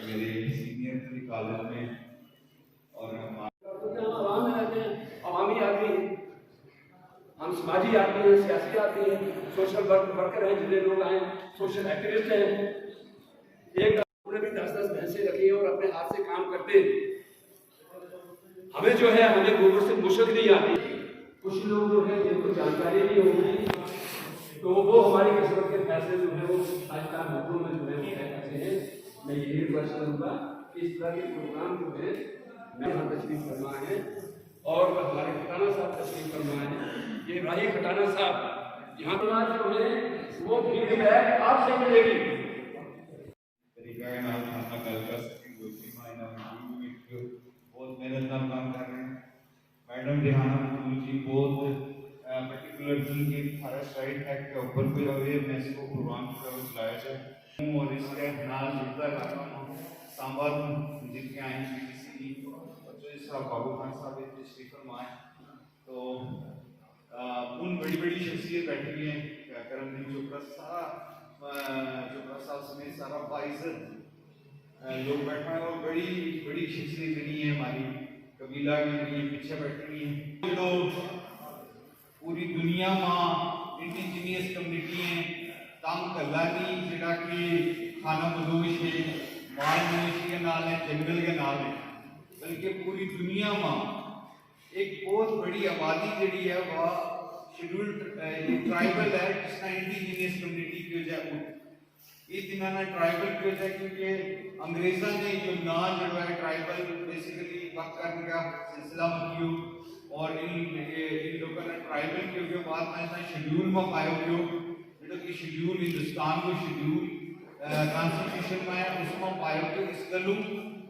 मेरे senior college में और आवाम में रहते हैं, अवामी आदमी हैं, हम समाजी आदमी हैं, सियासी आदमी हैं, सोशल वर्कर हैं, जिले लोग आए, सोशल एक्टिविस्ट हैं। एक उन्होंने भी 10-10 भैंसें रखी हैं और अपने हाथ से काम करते हैं। हमें जो है हमें गोबर से मुश्क नहीं आती। कुछ लोग जो है जिनको जानकारी नहीं होगी तो वो हमारी किस्मत के फैसले जो है वो आजकल मुद्दों में जो है वो तय करते हैं। मैं यही रिक्वेस्ट करूँगा कि इस तरह के प्रोग्राम जो है यहाँ तशरीफ फरमा है और हमारे खटाना साहब तशरीफ फरमा है। ये राही खटाना साहब यहाँ जो है वो फीडबैक आपसे मिलेगी। तरीका के नाम खाना कल कर सकें बहुत मेहनत नाम काम कर रहे हैं। मैडम रिहाना मकबूल जी बहुत पर्टिकुलरली कि फॉरेस्ट राइट एक्ट के ऊपर कोई अवेयरनेस को प्रोग्राम चलाया जाए और इसके नाल जुड़ता इलाका सांबा जिनके आए पीटीसी और जो इस बाबू खान साहब तशरीफ फरमाए तो उन बड़ी बड़ी शख्सियत बैठी हुई हैं। करमदीन चोपड़ा साहब समेत सारा बाइज़्ज़त लोग बैठे हैं और बड़ी बड़ी शख्सियत नहीं है हमारी कबीला की पीछे बैठी हुई है। लोग पूरी दुनिया में इंडिजीनियस कम्युनिटी हैं तंग कलानी जड़ा कि खाना बदोश है माल मवेशी के नाल है जंगल के नाल है बल्कि पूरी दुनिया में एक बहुत बड़ी आबादी जी है वह शेड्यूल्ड ट्राइबल है जिसका इंडिजीनियस कम्युनिटी की वजह ये जिन्होंने ट्राइबल की वजह क्योंकि अंग्रेजा ने जो ना जो है ट्राइबल बेसिकली वक्त करने का सिलसिला मकियो और इन लोगों ने ट्राइबल के वजह बाद में शेड्यूल में पायो क्यों जो कि शेड्यूल हिंदुस्तान को शेड्यूल कॉन्स्टिट्यूशन में है उसमें पायो कि इस गलू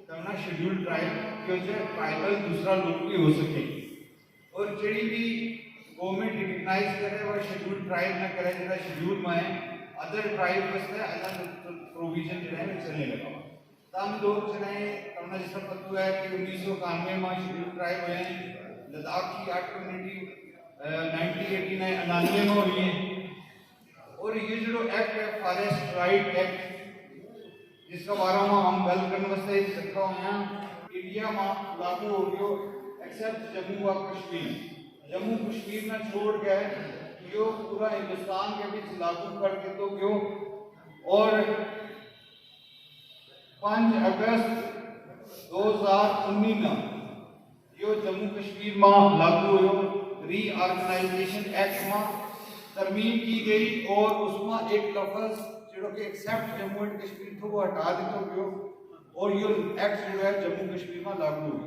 करना शेड्यूल ट्राइब की वजह ट्राइबल दूसरा लोग भी हो सके और जड़ी भी गवर्नमेंट रिकग्नाइज करे वह शेड्यूल ट्राइब ना करे जरा शेड्यूल में है अदर ट्राइब वास्ते अलग प्रोविजन जो है चलने लगा तम लोग जो है करना जैसा पता है कि 1991 में शेड्यूल ट्राइब हुए हैं लद्दाख की 8 कम्युनिटी 1989 में हुई है और ये जो एक्ट है फॉरेस्ट राइट एक्ट जिसका बारे में हम गल करने वास्ते इकट्ठा हुए हैं इंडिया में लागू हो गयो एक्सेप्ट जम्मू और कश्मीर। जम्मू कश्मीर में छोड़ गए यो पूरा हिंदुस्तान के बीच लागू कर दे तो क्यों और 5 अगस्त 2019 में यो जम्मू कश्मीर में लागू हो रीऑर्गेनाइजेशन एक्ट में तरमीम की गई और उसमें एक लफ्ज जो कि एक्सेप्ट जम्मू एंड कश्मीर को वो हटा दिया गयो और यो एक्ट जो है जम्मू कश्मीर में लागू हुई।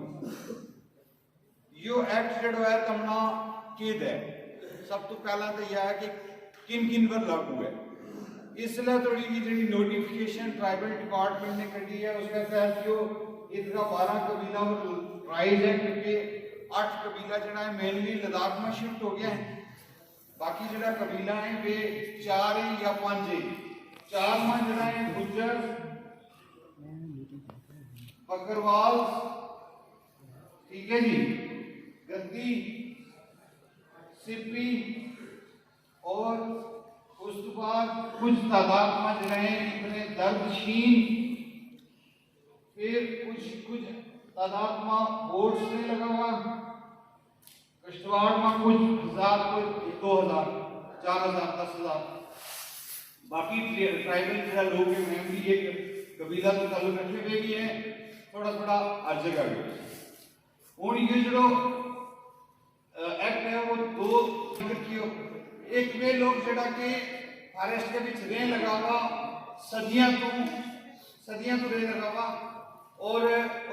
यो एक्ट जो है तमना केद है सब तो पहला तो यह है कि किन किन पर लागू है इसलिए थोड़ी जी नोटिफिकेशन ट्राइबल डिपार्टमेंट ने करी है उसके तहत जो इसका 12 कबीला ट्राइब है क्योंकि 8 कबीला जड़ा है मेनली लद्दाख में शिफ्ट हो गया है बाकी जड़ा कबीला है वे 4 या 5 है 4 में जड़ा है गुज्जर बकरवाल ठीक है जी गद्दी सिप्पी और उस बाद कुछ तादाद में जो है इतने दर्दशीन फिर कुछ तादाद में बोर्ड से लगा हुआ कश्तवाड़ में कुछ हजार कुछ 2000 4000 10,000 बाकी ट्राइबल जरा लोग हैं भी एक कबीला तो ताल्लुक रखने हुए भी हैं थोड़ा थोड़ा हर जगह भी और ये जो एक्ट है वो 2 एक वे लोग जड़ा के फॉरेस्ट के बीच रह लगा हुआ सदियां तो रह लगा हुआ और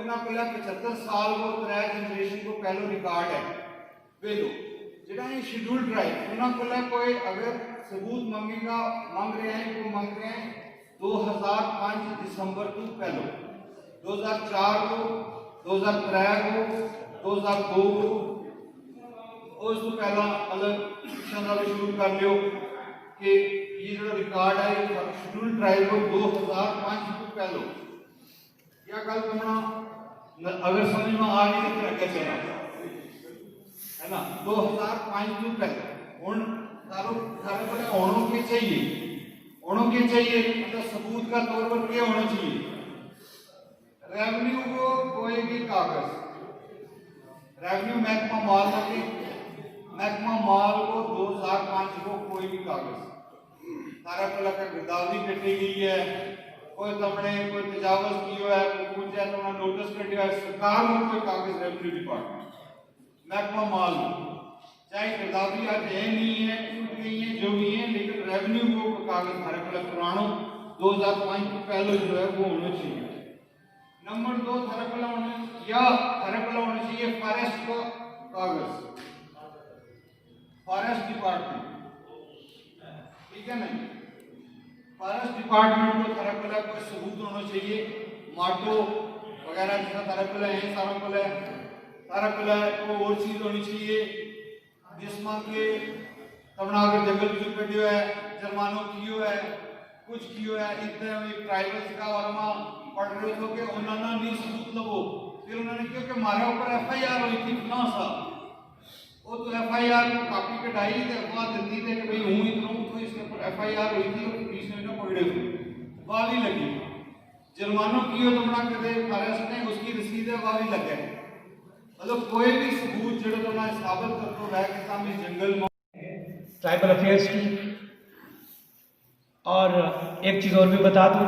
उन्होंने को 75 साल को 3 जनरेशन को पहलो रिकॉर्ड है वे लोग जड़ा ये शेड्यूल ट्राइब उन्होंने को कोई अगर सबूत मांगेगा मांग रहे हैं वो मांग रहे हैं 2005 दिसंबर को पहलो 2004 को 2003 को 2002 को उस तो पहला अलग शिक्षा भी शुरू कर लियो कि ये जो रिकॉर्ड है ये शेड्यूल ट्राइब को 2005 को पहलो क्या गल करना अगर समझ में आ गई तो आगे चलना है ना 2005 को पहले उन थारे पर होना के चाहिए मतलब सबूत का तौर पर क्या होना चाहिए रेवेन्यू को कोई भी कागज, रेवेन्यू महकमा माल लगे, महकमा माल को 2005 को कोई भी कागज सारा पहला का गिरदावरी कटी गई है, कोई तमने कोई तजावज किया है, कोई पूछा है तो नोटिस कटिया है, सरकार को कोई कागज रेवेन्यू डिपार्टमेंट महकमा माल चाहे गिरदावरी आज है नहीं है, टूट गई है, जो भी है, लेकिन रेवेन्यू को कोई कागज सारा पहला पुराना 2005 के पहले जो है वो होना चाहिए। नंबर 2 थरकला होना चाहिए फॉरेस्ट का कागज, फॉरेस्ट डिपार्टमेंट, ठीक है ना, फॉरेस्ट डिपार्टमेंट को थरकला कोई सबूत होना चाहिए, माटो वगैरह जितना थरकला है सारा को और चीज होनी चाहिए जिसमें के तमना अगर जंगल भी कटियो है, जुर्मानो कियो है, कुछ कियो है, इतने ट्राइबल्स का वर्मा पढ़ रहे हो कि उन्होंने नहीं सबूत लवो, फिर उन्होंने क्यों कि हमारे ऊपर FIR हुई थी ना सा, वो तो FIR को कापी कटाई थे, अफवाह देती थे कि भाई हूँ इतना तो इसके ऊपर FIR हुई थी और पुलिस ने ना पकड़े थे, वाह भी लगी, जुर्मानो कियो तुमना कहते फॉरेस्ट ने उसकी रसीद है वाह भी लगे, मतलब कोई भी सबूत जो तुमने साबित करते है कि हम इस जंगल में ट्राइबल अफेयर्स की। और एक चीज़ और भी बता दूं,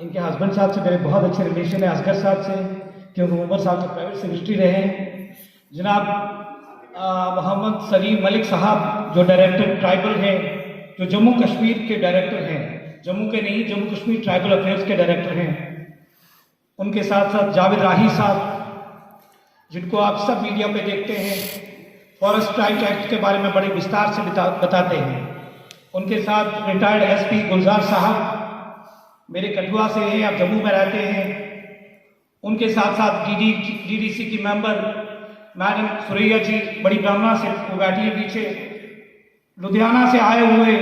इनके हस्बैंड साहब से मेरे बहुत अच्छे रिलेशन है, असगर साहब से, क्योंकि उमर साहब के प्राइवेट सेक्रेटरी रहे हैं। जनाब मोहम्मद सलीम मलिक साहब जो डायरेक्टर ट्राइबल हैं, जो जम्मू कश्मीर के डायरेक्टर हैं, जम्मू के नहीं जम्मू कश्मीर ट्राइबल अफेयर्स के डायरेक्टर हैं, उनके साथ साथ जावेद राही साहब जिनको आप सब मीडिया पे देखते हैं, फॉरेस्ट राइट एक्ट के बारे में बड़े विस्तार से बताते हैं, उनके साथ रिटायर्ड SP गुलजार साहब मेरे कठुआ से हैं, आप जम्मू में रहते हैं, उनके साथ साथ DDC की मेंबर मैडम सुरैया जी बड़ी ब्राह्मणा से वो बैठी है पीछे, लुधियाना से आए हुए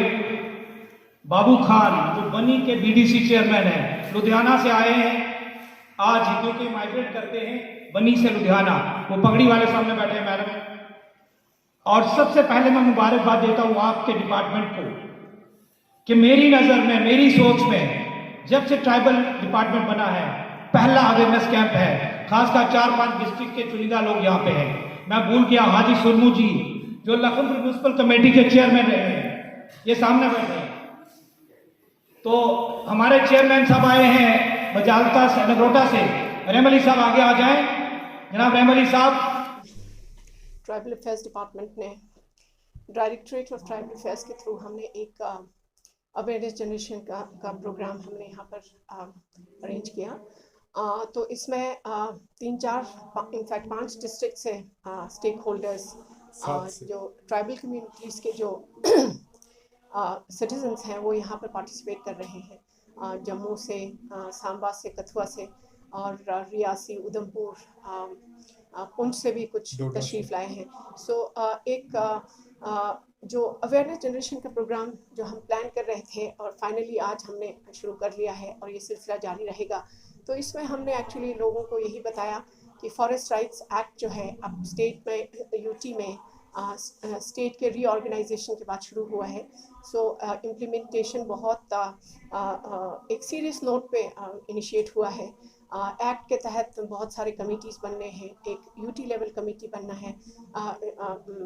बाबू खान जो बनी के BDC चेयरमैन है, लुधियाना से आए हैं आज, क्योंकि माइग्रेट करते हैं बनी से लुधियाना, वो पगड़ी वाले सामने बैठे हैं मैडम। और सबसे पहले मैं मुबारकबाद देता हूँ आपके डिपार्टमेंट को कि मेरी नज़र में, मेरी सोच में जब से ट्राइबल डिपार्टमेंट बना है पहला अवेयरनेस कैंप है, खासकर 4-5 डिस्ट्रिक्ट के चुनिंदा लोग यहाँ पे हैं। मैं भूल गया हाजी सुरमू जी जो लखनपुर म्यूनसिपल कमेटी के चेयरमैन रहे हैं, ये सामने बैठे हैं, तो हमारे चेयरमैन साहब आए हैं बजालता से, नगरोटा से, रहम अली साहब आगे आ जाएं। जनाब रहम अली साहब। ट्राइबल अफेयर्स डिपार्टमेंट ने डायरेक्टरेट ऑफ ट्राइबल अफेयर्स के थ्रू हमने एक अवेयरनेस जनरेशन का प्रोग्राम हमने यहाँ पर अरेंज किया। तो इसमें 3-4 इनफैक्ट 5 डिस्ट्रिक्ट से स्टेक होल्डर्स, जो ट्राइबल कम्युनिटीज़ के जो सिटीजन्स हैं वो यहाँ पर पार्टिसिपेट कर रहे हैं। जम्मू से, सांबा से, कथुआ से और रियासी, उधमपुर, पुंछ से भी कुछ तशरीफ़ लाए हैं। सो एक जो अवेयरनेस जनरेशन का प्रोग्राम जो हम प्लान कर रहे थे और फाइनली आज हमने शुरू कर लिया है और ये सिलसिला जारी रहेगा। तो इसमें हमने एक्चुअली लोगों को यही बताया कि फॉरेस्ट राइट्स एक्ट जो है अब स्टेट में, यूटी में स्टेट के रीऑर्गेनाइजेशन के बाद शुरू हुआ है। सो इम्प्लीमेंटेशन बहुत एक सीरियस नोट पे इनिशिएट हुआ है। एक्ट के तहत बहुत सारे कमिटीज़ बनने हैं, एक यूटी लेवल कमेटी बनना है,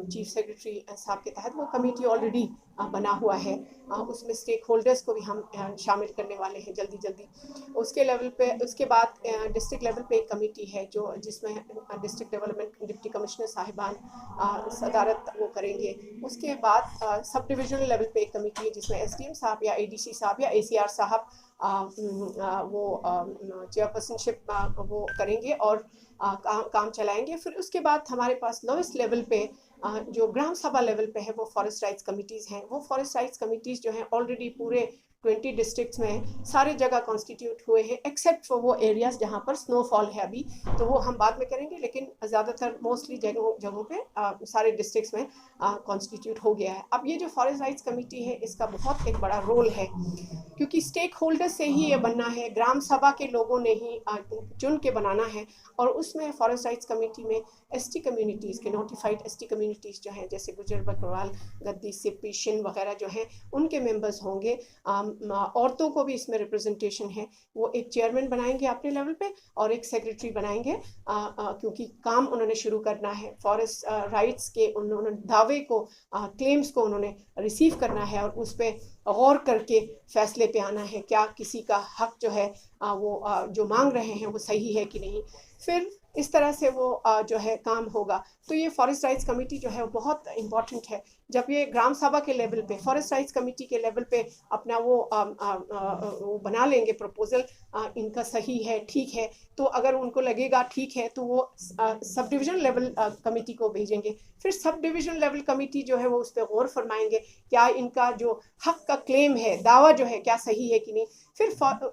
चीफ सेक्रेटरी साहब के तहत वो कमेटी ऑलरेडी बना हुआ है, उसमें स्टेक होल्डर्स को भी हम शामिल करने वाले हैं जल्दी। उसके लेवल पे, उसके बाद डिस्ट्रिक्ट लेवल पे एक कमेटी है जो जिसमें डिस्ट्रिक्ट डेवलपमेंट डिप्टी कमिश्नर साहिबान सदारत वो करेंगे। उसके बाद सब डिविजनल लेवल पे एक कमेटी है जिसमें SDM साहब या ADC साहब या ACR साहब वो चेयरपर्सनशिप वो करेंगे और काम चलाएंगे। फिर उसके बाद हमारे पास लोवेस्ट लेवल पे जो ग्राम सभा लेवल पे है वो फॉरेस्ट राइट्स कमिटीज़ हैं। वो फॉरेस्ट राइट्स कमिटीज़ जो हैं ऑलरेडी पूरे 20 डिस्ट्रिक्ट्स में सारे जगह कॉन्स्टिट्यूट हुए हैं एक्सेप्ट फॉर वो एरियाज़ जहाँ पर स्नोफॉल है अभी, तो वो हम बाद में करेंगे, लेकिन ज़्यादातर मोस्टली जगहों पे सारे डिस्ट्रिक्ट्स में कॉन्स्टिट्यूट हो गया है। अब ये जो फॉरेस्ट राइट्स कमेटी है इसका बहुत एक बड़ा रोल है क्योंकि स्टेक होल्डर से ही ये बनना है, ग्राम सभा के लोगों ने ही चुन के बनाना है और उसमें फॉरेस्ट राइट्स कमेटी में ST कम्युनिटीज़ के, नोटिफाइड ST कम्युनिटीज़ जो हैं जैसे गुजर, बकरवाल, गद्दी, सिप्पी, शिन वगैरह जो हैं उनके मेंबर्स होंगे। औरतों को भी इसमें रिप्रेजेंटेशन है। वो एक चेयरमैन बनाएंगे अपने लेवल पे और एक सेक्रेटरी बनाएंगे, क्योंकि काम उन्होंने शुरू करना है। फॉरेस्ट राइट्स के उन्होंने दावे को, क्लेम्स को उन्होंने रिसीव करना है और उस पर गौर करके फैसले पे आना है, क्या किसी का हक जो है वो जो मांग रहे हैं वो सही है कि नहीं। फिर इस तरह से वो जो है काम होगा। तो ये फॉरेस्ट राइट्स कमेटी जो है वो बहुत इम्पॉर्टेंट है। जब ये ग्राम सभा के लेवल पे, फॉरेस्ट राइट्स कमेटी के लेवल पे अपना वो बना लेंगे प्रपोजल, इनका सही है, ठीक है, तो अगर उनको लगेगा ठीक है तो वो सब डिवीज़न लेवल कमेटी को भेजेंगे। फिर सब डिवीज़न लेवल कमेटी जो है वो उस पर गौर फरमाएंगे, क्या इनका जो हक का क्लेम है, दावा जो है, क्या सही है कि नहीं।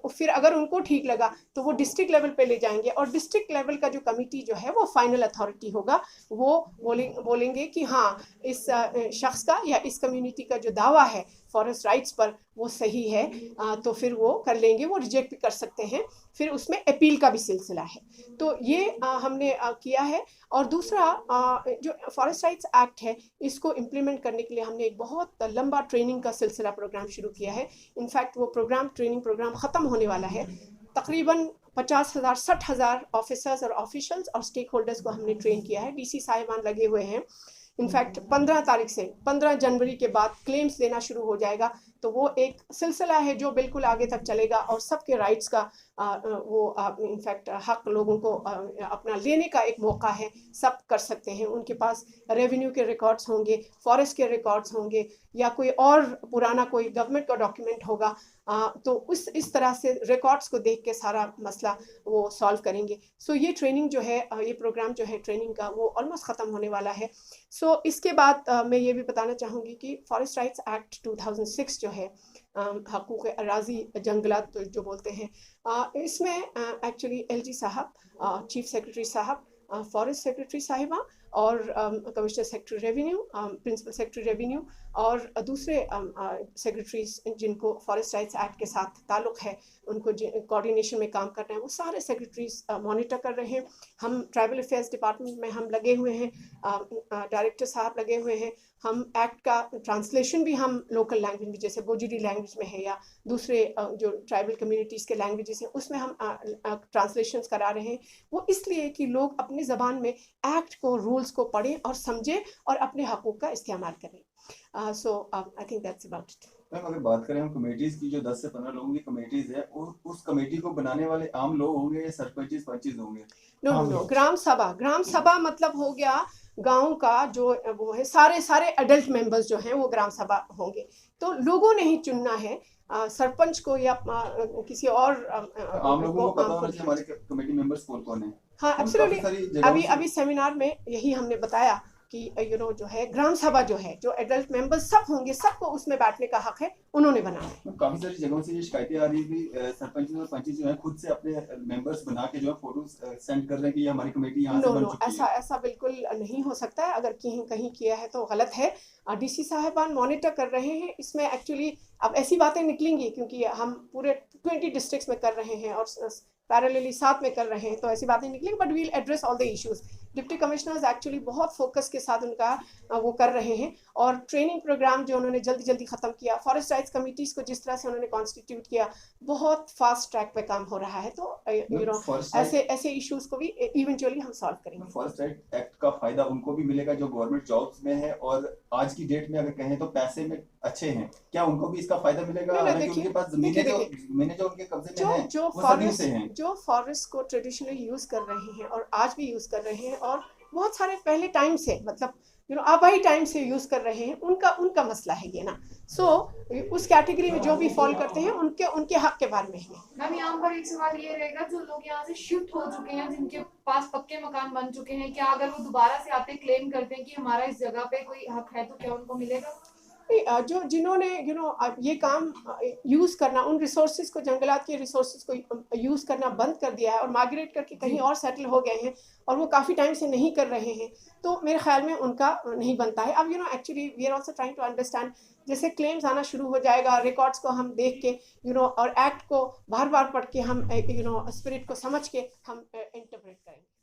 फिर अगर उनको ठीक लगा तो वो डिस्ट्रिक्ट लेवल पे ले जाएंगे और डिस्ट्रिक्ट लेवल का जो कमेटी जो है वो फाइनल अथॉरिटी होगा। वो बोलेंगे कि हाँ, इस शख्स का या इस कम्युनिटी का जो दावा है फॉरेस्ट राइट्स पर वो सही है, तो फिर वो कर लेंगे। वो रिजेक्ट भी कर सकते हैं। फिर उसमें अपील का भी सिलसिला है। तो ये हमने किया है। और दूसरा जो फॉरेस्ट राइट्स एक्ट है, इसको इम्प्लीमेंट करने के लिए हमने एक बहुत लंबा ट्रेनिंग का सिलसिला प्रोग्राम शुरू किया है। इनफैक्ट वो ट्रेनिंग प्रोग्राम ख़त्म होने वाला है। तकरीबन 50,000 60,000 ऑफिसर्स और ऑफिशियल्स और स्टेक होल्डर्स को हमने ट्रेन किया है। डीसी साहिबान लगे हुए हैं। इनफैक्ट 15 जनवरी के बाद क्लेम्स देना शुरू हो जाएगा। तो वो एक सिलसिला है जो बिल्कुल आगे तक चलेगा और सबके राइट्स का इनफैक्ट हक लोगों को अपना लेने का एक मौका है। सब कर सकते हैं। उनके पास रेवेन्यू के रिकॉर्ड्स होंगे, फॉरेस्ट के रिकॉर्ड्स होंगे, या कोई और पुराना कोई गवर्नमेंट का डॉक्यूमेंट होगा, तो इस तरह से रिकॉर्ड्स को देख के सारा मसला वो सॉल्व करेंगे। सो ये ट्रेनिंग जो है, ये प्रोग्राम जो है ट्रेनिंग का, वो ऑलमोस्ट ख़त्म होने वाला है। सो इसके बाद मैं ये भी बताना चाहूँगी कि फॉरेस्ट राइट्स एक्ट 2006 जो है, हकूक़ अराज़ी जंगलात जो बोलते हैं, इसमें एक्चुअली LG साहब, चीफ सेक्रेटरी साहब, फॉरेस्ट सेक्रेटरी साहिबा और commissioner secretary revenue, principal secretary revenue और दूसरे सेक्रेटरीज जिनको फॉरेस्ट राइट्स एक्ट के साथ ताल्लुक़ है, उनको कोऑर्डिनेशन में काम करना है, वो सारे सेक्रेटरीज मॉनिटर कर रहे हैं। हम ट्राइबल अफेयर्स डिपार्टमेंट में हम लगे हुए हैं, डायरेक्टर साहब लगे हुए हैं। हम एक्ट का ट्रांसलेशन भी हम लोकल लैंग्वेज में, जैसे गोजरी लैंग्वेज में है या दूसरे जो ट्राइबल कम्युनिटीज़ के लैंग्वेजेस हैं, उसमें हम ट्रांसलेशंस करा रहे हैं। वो इसलिए कि लोग अपनी ज़बान में एक्ट को, रूल्स को पढ़ें और समझें और अपने हकूक़ का इस्तेमाल करें। So I think that's about it. Ma'am, अगर बात करें हम कमेटीज की, जो 10 से 15 लोगों की कमेटीज है, उस कमेटी को बनाने वाले आम लोग होंगे या सरपंच पंचिज होंगे? नो, ग्राम सभा मतलब हो गया गांव का जो वो है, सारे एडल्ट मेंबर्स जो हैं वो ग्राम सभा होंगे। तो लोगों ने ही चुनना है, सरपंच को या किसी और आम लोगों को पता होना चाहिए हमारे कमेटी मेंबर्स कौन है। हाँ, एब्सोल्युटली। अभी सेमिनार में यही हमने बताया कि जो है ग्राम सभा जो है, जो एडल्ट मेंबर्स सब होंगे, सबको उसमें बैठने का हक है, उन्होंने बनाना है। काफी सारी जगहों से ये शिकायतें आ रही है कि सरपंच और पंच जो है खुद से अपने मेंबर्स बना के जो है फोटो सेंड कर रहे हैं कि ये हमारी कमेटी यहाँ से बन चुकी है। ऐसा बिल्कुल नहीं हो सकता है। अगर कहीं किया है तो गलत है। डीसी साहिबान मॉनिटर कर रहे हैं। इसमें एक्चुअली अब ऐसी बातें निकलेंगी क्योंकि हम पूरे 20 डिस्ट्रिक्ट्स में कर रहे हैं और पैरेलली साथ में कर रहे हैं, तो ऐसी बातें निकलेंगी। But we'll address all the issues. Deputy commissioners actually बहुत फोकस के साथ उनका वो कर रहे हैं और ट्रेनिंग प्रोग्राम जो उन्होंने जल्दी ख़त्म किया, फॉरेस्ट राइट्स कमिटीज़ को जिस तरह से उन्होंने कॉन्स्टिट्यूट किया, बहुत फास्ट ट्रैक पे काम हो रहा है। तो ऐसे इश्यूज को भी इवेंचुअली हम सॉल्व करेंगे। फॉरेस्ट राइट एक्ट का फायदा उनको भी मिलेगा जो गवर्नमेंट जॉब्स में है और आज की डेट में अगर कहें तो पैसे में अच्छे हैं, क्या उनको भी इसका फायदा मिलेगा? उनके पास जमीनें जो उनके कब्जे में हैं, जो फॉरेस्ट को ट्रेडिशनली यूज कर रहे हैं और आज भी यूज कर रहे हैं और बहुत सारे पहले टाइम से, मतलब आबाई टाइम से यूज कर रहे हैं, उनका मसला है ये ना। सो उस कैटेगरी में जो भी फॉल करते हैं उनके हक के बारे में है। मैम, यहाँ पर एक सवाल ये रहेगा, जो लोग यहाँ से शिफ्ट हो चुके हैं, जिनके पास पक्के मकान बन चुके हैं, क्या अगर वो दोबारा से आते क्लेम करते हैं कि हमारा इस जगह पे कोई हक है, तो क्या उनको मिलेगा? जो जिन्होंने ये काम यूज़ करना, उन रिसोर्सेज को, जंगलात के रिसोर्सेज को यूज़ करना बंद कर दिया है और माइग्रेट करके कहीं और सेटल हो गए हैं और वो काफ़ी टाइम से नहीं कर रहे हैं, तो मेरे ख्याल में उनका नहीं बनता है। अब actually we are also trying to understand, जैसे क्लेम्स आना शुरू हो जाएगा, रिकॉर्ड्स को हम देख के और एक्ट को बार बार पढ़ के हम स्पिरिट को समझ के हम इंटरप्रेट करेंगे।